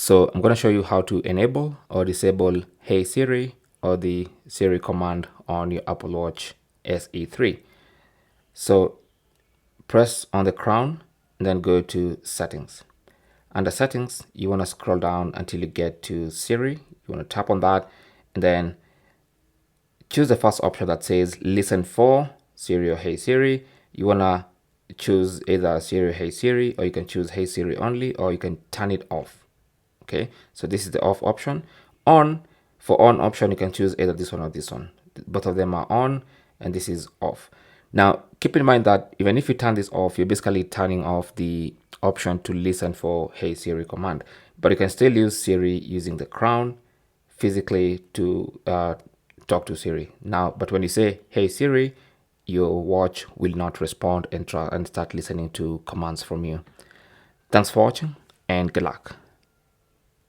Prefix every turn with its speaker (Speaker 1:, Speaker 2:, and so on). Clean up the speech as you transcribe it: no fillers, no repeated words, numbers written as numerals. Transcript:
Speaker 1: So I'm going to show you how to enable or disable Hey Siri or the Siri command on your Apple Watch SE3. So press on the crown and then go to settings. Under settings, you want to scroll down until you get to Siri. You want to tap on that and then choose the first option that says listen for Siri or Hey Siri. You want to choose either Siri or Hey Siri, or you can choose Hey Siri only, or you can turn it off. Okay, so this is the off option. On, for on option, you can choose either this one or this one. Both of them are on and this is off. Now keep in mind that even if you turn this off, you're basically turning off the option to listen for Hey Siri command, but you can still use Siri using the crown physically to talk to Siri now. But when you say Hey Siri, your watch will not respond and start listening to commands from you. Thanks for watching and good luck.